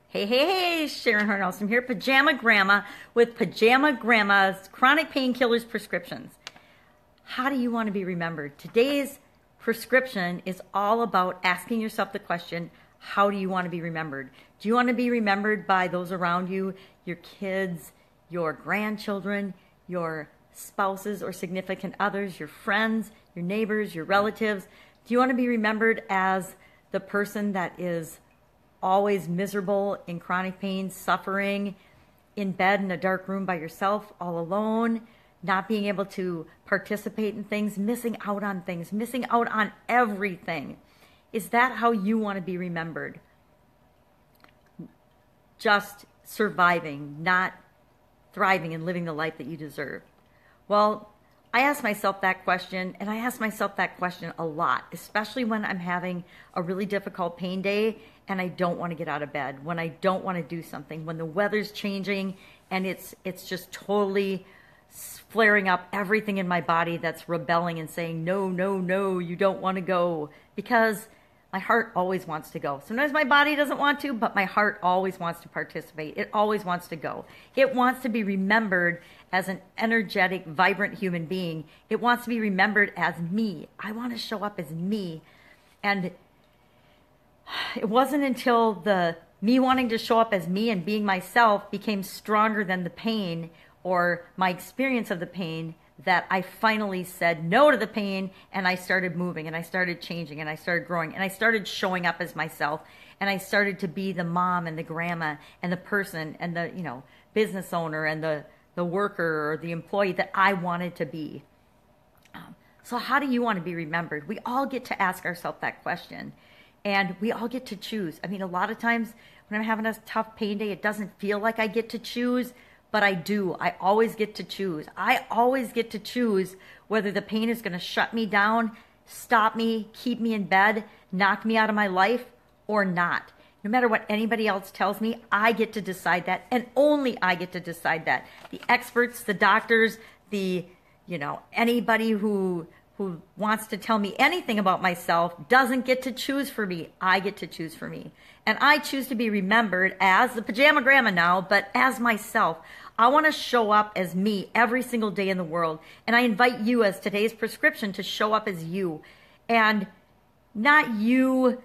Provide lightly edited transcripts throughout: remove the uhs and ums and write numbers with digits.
Hey, Sharon Horne-Ellstrom here, Pajama Gramma with Pajama Gramma's Chronic Painkillers Prescriptions. How do you want to be remembered? Today's prescription is all about asking yourself the question, how do you want to be remembered? Do you want to be remembered by those around you, your kids, your grandchildren, your spouses or significant others, your friends, your neighbors, your relatives? Do you want to be remembered as the person that is always miserable, in chronic pain, suffering, in bed in a dark room by yourself, all alone, not being able to participate in things, missing out on things, missing out on everything? Is that how you want to be remembered? Just surviving, not thriving and living the life that you deserve? Well, I ask myself that question, and I ask myself that question a lot, especially when I'm having a really difficult pain day and I don't want to get out of bed, when I don't want to do something, when the weather's changing and it's just totally flaring up everything in my body that's rebelling and saying, no, you don't want to go, because my heart always wants to go. Sometimes my body doesn't want to, but my heart always wants to participate. It always wants to go. It wants to be remembered as an energetic, vibrant human being. It wants to be remembered as me. I want to show up as me. And it wasn't until the me wanting to show up as me and being myself became stronger than the pain or my experience of the pain that I finally said no to the pain, and I started moving, and I started changing, and I started growing, and I started showing up as myself, and I started to be the mom and the grandma and the person and the business owner and the worker or the employee that I wanted to be. So how do you want to be remembered? We all get to ask ourselves that question, and we all get to choose. I mean, a lot of times when I'm having a tough pain day, it doesn't feel like I get to choose, but I do. I always get to choose. I always get to choose whether the pain is going to shut me down, stop me, keep me in bed, knock me out of my life, or not. No matter what anybody else tells me, I get to decide that, and only I get to decide that. The experts, the doctors, anybody who wants to tell me anything about myself doesn't get to choose for me. I get to choose for me. And I choose to be remembered as the Pajama Gramma now, but as myself. I want to show up as me every single day in the world. And I invite you, as today's prescription, to show up as you. And not you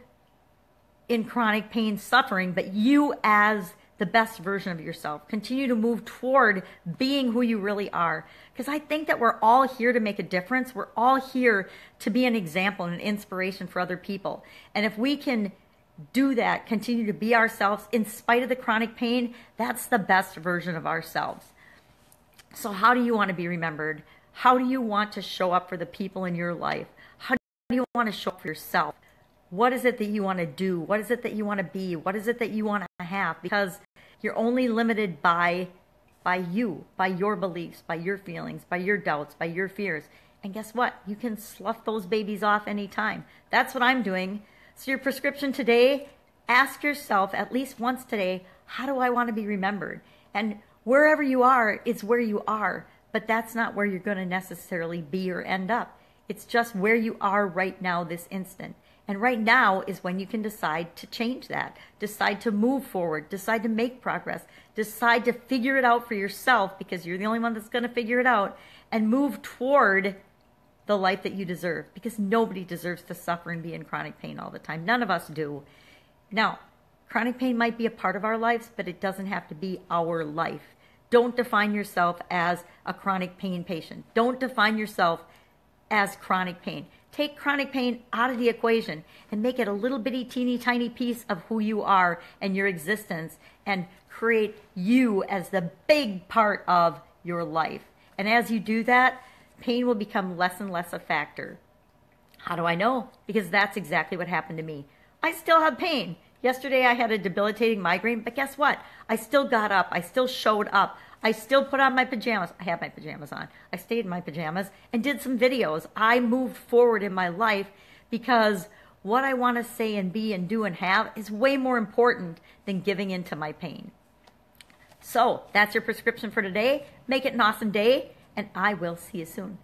in chronic pain suffering, but you as the best version of yourself. Continue to move toward being who you really are. Because I think that we're all here to make a difference. We're all here to be an example and an inspiration for other people. And if we can do that, continue to be ourselves in spite of the chronic pain, that's the best version of ourselves. So how do you want to be remembered? How do you want to show up for the people in your life? How do you want to show up for yourself? What is it that you want to do? What is it that you want to be? What is it that you want to have? Because you're only limited by you, by your beliefs, by your feelings, by your doubts, by your fears. And guess what? You can slough those babies off anytime. That's what I'm doing. So your prescription today, ask yourself at least once today, how do I want to be remembered? And wherever you are, it's where you are. But that's not where you're going to necessarily be or end up. It's just where you are right now, this instant. And right now is when you can decide to change that, decide to move forward, decide to make progress, decide to figure it out for yourself, because you're the only one that's going to figure it out, and move toward the life that you deserve, because nobody deserves to suffer and be in chronic pain all the time. None of us do. Now, chronic pain might be a part of our lives, but it doesn't have to be our life. Don't define yourself as a chronic pain patient. Don't define yourself as chronic pain. Take chronic pain out of the equation and make it a little bitty, teeny, tiny piece of who you are and your existence, and create you as the big part of your life. And as you do that, pain will become less and less a factor. How do I know? Because that's exactly what happened to me. I still have pain. Yesterday I had a debilitating migraine, but guess what? I still got up. I still showed up. I still put on my pajamas. I had my pajamas on. I stayed in my pajamas and did some videos. I moved forward in my life because what I want to say and be and do and have is way more important than giving in to my pain. So that's your prescription for today. Make it an awesome day, and I will see you soon.